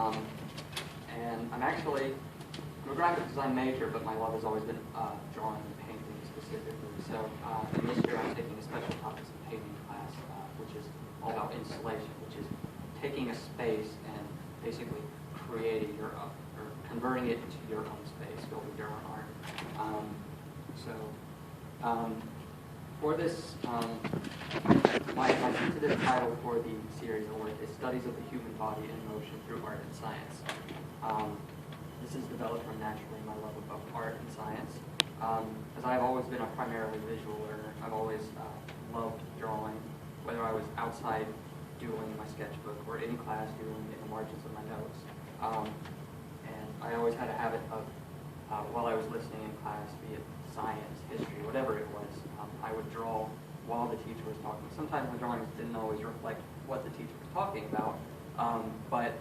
And I'm a graphic design major, but my love has always been drawing and painting specifically. So and this year I'm taking a special topics of painting class, which is all about installation, which is taking a space and basically creating your own, or converting it into your own space, building your own art. For this, my tentative title for the series of work is Studies of the Human Body in Motion Through Art and Science. This is developed from naturally my love of both art and science. As I've always been a primarily visual learner, I've always loved drawing, whether I was outside doodling in my sketchbook or in class doodling in the margins of my notes. And I always had a habit of, while I was listening in class, be it science, history, whatever it was, I would draw while the teacher was talking. Sometimes my drawings didn't always reflect what the teacher was talking about, but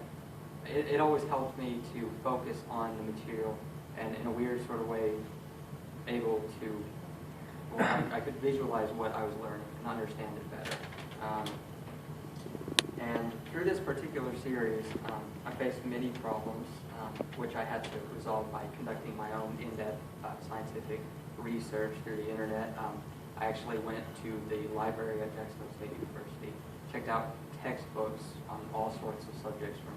it always helped me to focus on the material and in a weird sort of way able to, I could visualize what I was learning and understand it better. And through this particular series, I faced many problems, which I had to resolve by conducting my own in-depth scientific research through the internet. I actually went to the library at Jacksonville State University, checked out textbooks on all sorts of subjects from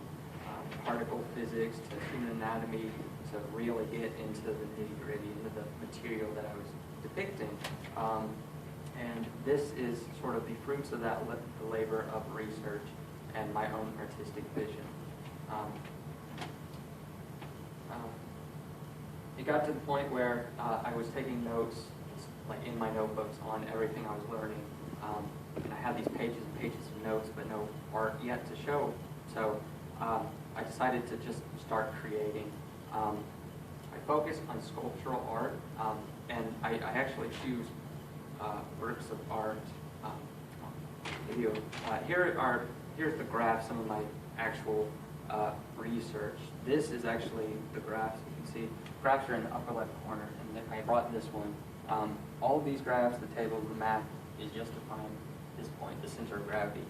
particle physics to human anatomy to really get into the nitty-gritty, into the material that I was depicting. And this is sort of the fruits of that labor of research and my own artistic vision. It got to the point where I was taking notes, like in my notebooks, on everything I was learning. And I had these pages and pages of notes, but no art yet to show. So I decided to just start creating. I focus on sculptural art, and I actually choose works of art. Video. Here's the graph, some of my actual research. This is actually the graphs. You can see graphs are in the upper left corner, and I brought this one. All of these graphs, the table, the map, is just to find this point, the center of gravity,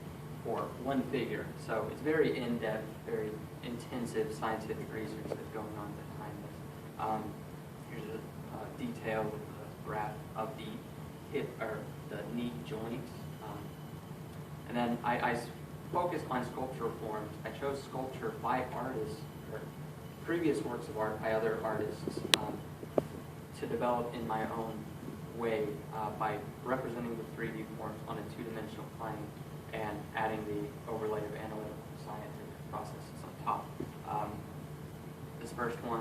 for one figure. So it's very in-depth, very intensive scientific research that's going on behind this. Here's a detail with the graph of the hip or the knee joints. And then I focused on sculptural forms. I chose sculpture by artists, or previous works of art by other artists, to develop in my own way by representing the 3D forms on a two-dimensional plane and adding the overlay of analytical scientific processes on top. This first one,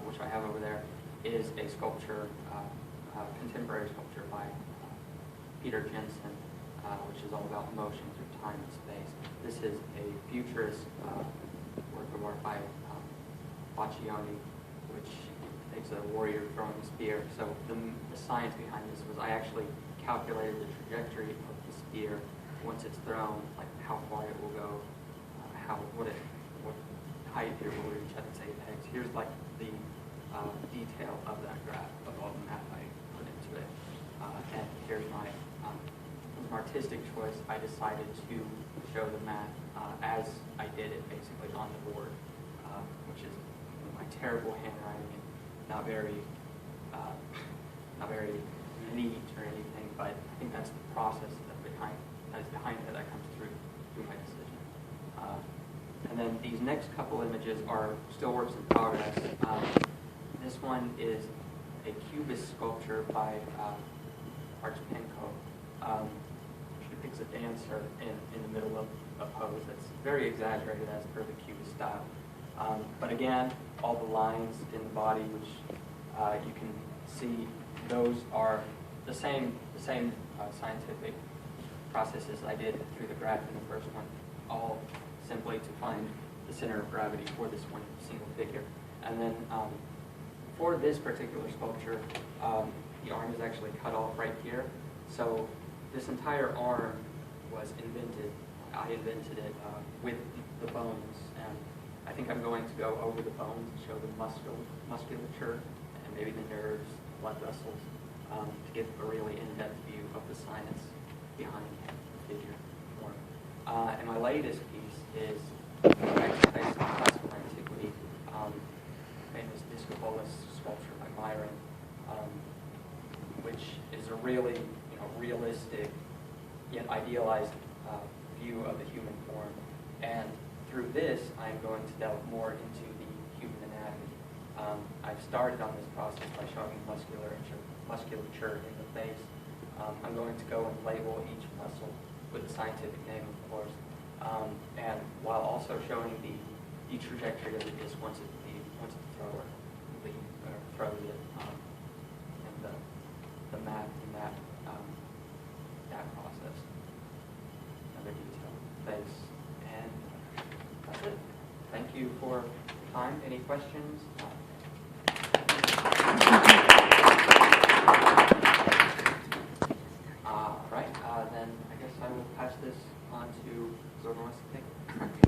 which I have over there, is a sculpture, contemporary sculpture by Peter Jensen, which is all about motion through time and space. This is a futurist work of art by Boccioni, which takes a warrior throwing a spear. So the science behind this was I actually calculated the trajectory of the spear once it's thrown, like how far it will go, what height it will reach at its apex. Here's like the detail of that graph of all the math I put into it. And here's my artistic choice. I decided to show the math as I did it, basically on the board, which is my terrible handwriting and not very neat or anything. But I think that's the process that is behind it that comes through my decision. And then these next couple images are still works in progress. This one is a cubist sculpture by Archipenko. She depicts a dancer in the middle of a pose that's very exaggerated as per the cubist style. But again, all the lines in the body, which you can see, those are the same scientific processes I did through the graph in the first one, all simply to find the center of gravity for this one single figure. And then for this particular sculpture, the arm is actually cut off right here. So this entire arm was invented. I invented it with the bones, and I think I'm going to go over the bones and show the musculature and maybe the nerves, blood vessels, to get a really in-depth view of the science behind the figure form. And my latest piece is I classify famous Discobolus sculpture by Myron, which is a really realistic yet idealized view of the human form. And through this, I'm going to delve more into the human anatomy. I've started on this process by showing musculature in the face. I'm going to go and label each muscle with a scientific name, of course, and while also showing the trajectory of the disc once the thrower throws it, and the math in that process. Another detail, face, and that's it. Thank you for your time. Any questions? Right, then I guess I will pass this on to whoever wants to take it.